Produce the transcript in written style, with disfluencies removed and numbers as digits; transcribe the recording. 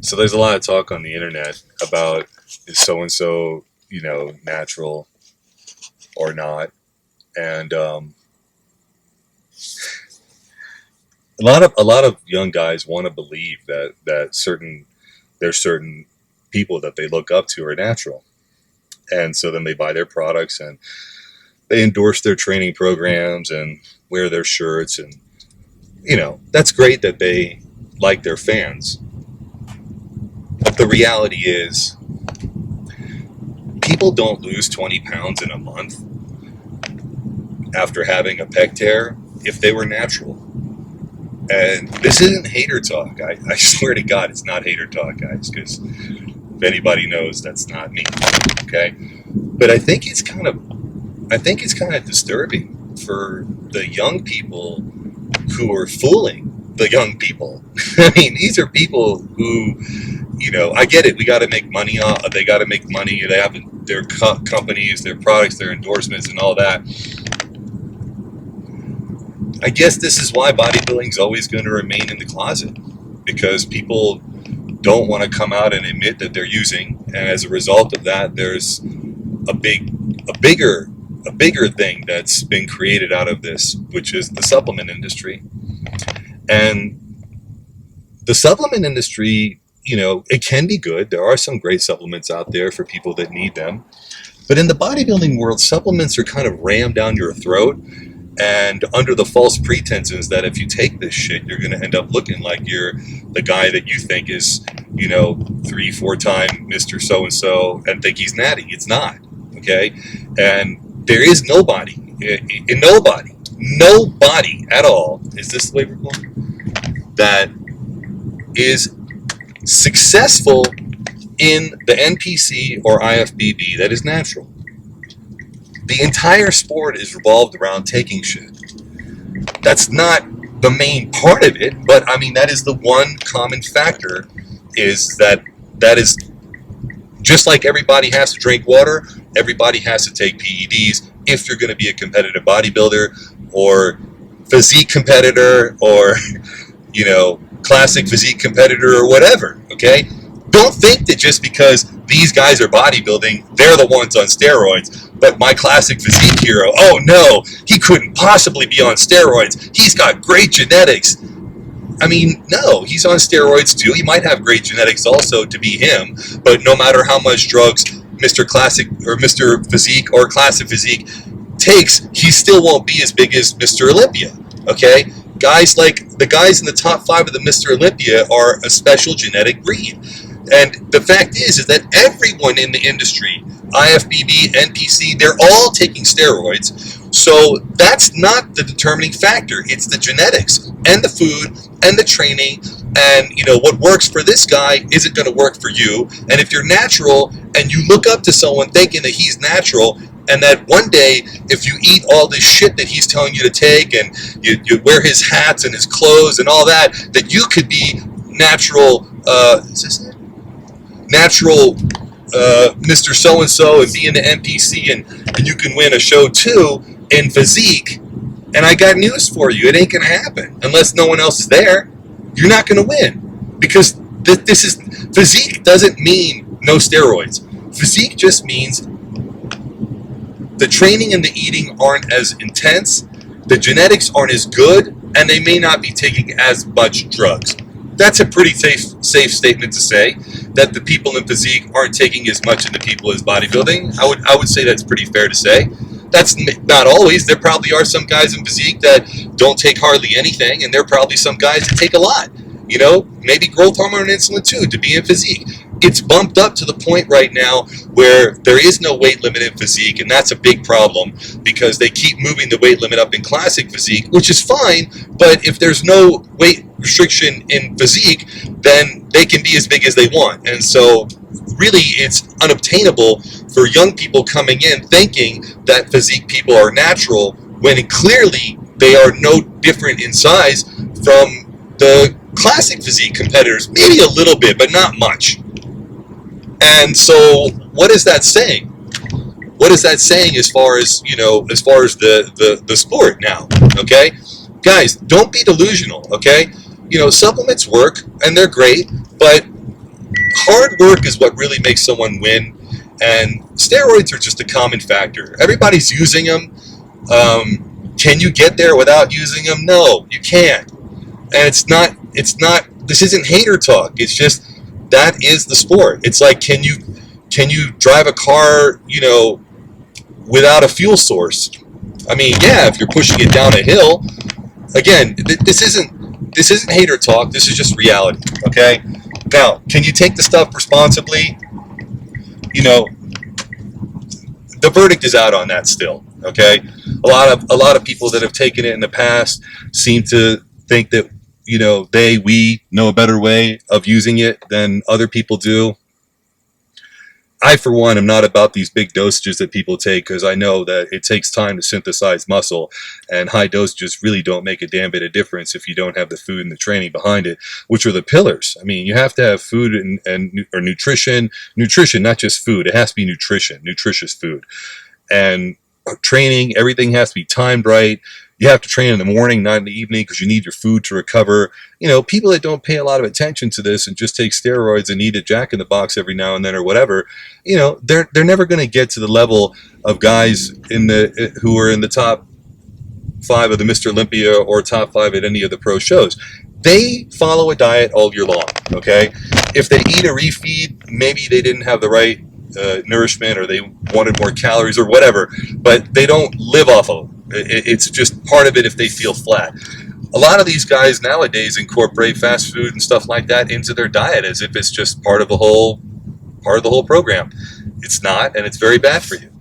So there's a lot of talk on the internet about is so and so, natural or not, and a lot of young guys want to believe that there's certain people that they look up to are natural, and so then they buy their products and they endorse their training programs and wear their shirts, and that's great that they like their fans. But the reality is, people don't lose 20 pounds in a month after having a pec tear if they were natural. And this isn't hater talk. I swear to God, it's not hater talk, guys, because if anybody knows, that's not me. Okay? But I think it's kind of disturbing for the young people who are fooling the young people. I mean, these are people who, I get it. We got to make money. They got to make money. They have their companies, their products, their endorsements, and all that. I guess this is why bodybuilding is always going to remain in the closet, because people don't want to come out and admit that they're using, and as a result of that, there's a bigger thing that's been created out of this, which is the supplement industry. And the supplement industry, it can be good. There are some great supplements out there for people that need them. But in the bodybuilding world, supplements are kind of rammed down your throat, and under the false pretenses that if you take this shit, you're going to end up looking like you're the guy that you think is, 3-4 time Mr. So-and-so and think he's natty. It's not, okay? And there is nobody at all, is this the way we're going, that is successful in the NPC or IFBB that is natural. The entire sport is revolved around taking shit. That's not the main part of it, but I mean, that is the one common factor, is that is just like everybody has to drink water, everybody has to take PEDs if you're going to be a competitive bodybuilder or physique competitor or, classic physique competitor or whatever, okay? Don't think that just because these guys are bodybuilding, they're the ones on steroids. But my classic physique hero, oh no, he couldn't possibly be on steroids. He's got great genetics. I mean, no, he's on steroids too. He might have great genetics also to be him, but no matter how much drugs Mr. Classic or Mr. Physique or Classic Physique takes, he still won't be as big as Mr. Olympia, okay? Guys like the guys in the top 5 of the Mr. Olympia are a special genetic breed. And the fact is that everyone in the industry, IFBB, NPC, they're all taking steroids. So that's not the determining factor. It's the genetics and the food and the training. And, what works for this guy isn't going to work for you. And if you're natural and you look up to someone thinking that he's natural, and that one day, if you eat all this shit that he's telling you to take, and you wear his hats and his clothes and all that you could be natural, is this it? Natural Mr. So-and-so and be in the NPC and you can win a show too in physique, and I got news for you, it ain't going to happen. Unless no one else is there, you're not going to win. Because this is, physique doesn't mean no steroids. Physique just means the training and the eating aren't as intense, the genetics aren't as good, and they may not be taking as much drugs. That's a pretty safe statement to say, that the people in physique aren't taking as much of the people as bodybuilding. I would say that's pretty fair to say. That's not always. There probably are some guys in physique that don't take hardly anything, and there are probably some guys that take a lot. Maybe growth hormone and insulin too to be in physique. It's bumped up to the point right now where there is no weight limit in physique, and that's a big problem because they keep moving the weight limit up in classic physique, which is fine, but if there's no weight restriction in physique, then they can be as big as they want. And so really it's unobtainable for young people coming in thinking that physique people are natural when clearly they are no different in size from the classic physique competitors. Maybe a little bit, but not much. And so what is that saying? What is that saying as far as, the sport now, okay? Guys, don't be delusional, okay? supplements work and they're great, but hard work is what really makes someone win. And steroids are just a common factor. Everybody's using them. Can you get there without using them? No, you can't. And it's not, this isn't hater talk. It's just, that is the sport. It's like, can you drive a car, without a fuel source? I mean, yeah, if you're pushing it down a hill. Again, this isn't hater talk. This is just reality. Okay. Now, can you take the stuff responsibly? The verdict is out on that still. Okay. A lot of people that have taken it in the past seem to think that we know a better way of using it than other people do. I, for one, am not about these big dosages that people take, because I know that it takes time to synthesize muscle, and high dosages really don't make a damn bit of difference if you don't have the food and the training behind it, which are the pillars. I mean, you have to have food or nutrition, not just food. It has to be nutritious food, and training. Everything has to be timed right. You have to train in the morning, not in the evening, because you need your food to recover. People that don't pay a lot of attention to this and just take steroids and eat a Jack in the Box every now and then or whatever, they're never going to get to the level of guys who are in the top 5 of the Mr. Olympia or top 5 at any of the pro shows. They follow a diet all year long. Okay, if they eat a refeed, maybe they didn't have the right nourishment, or they wanted more calories or whatever, but they don't live off of them. It's just part of it if they feel flat. A lot of these guys nowadays incorporate fast food and stuff like that into their diet as if it's just part of the whole program. It's not, and it's very bad for you.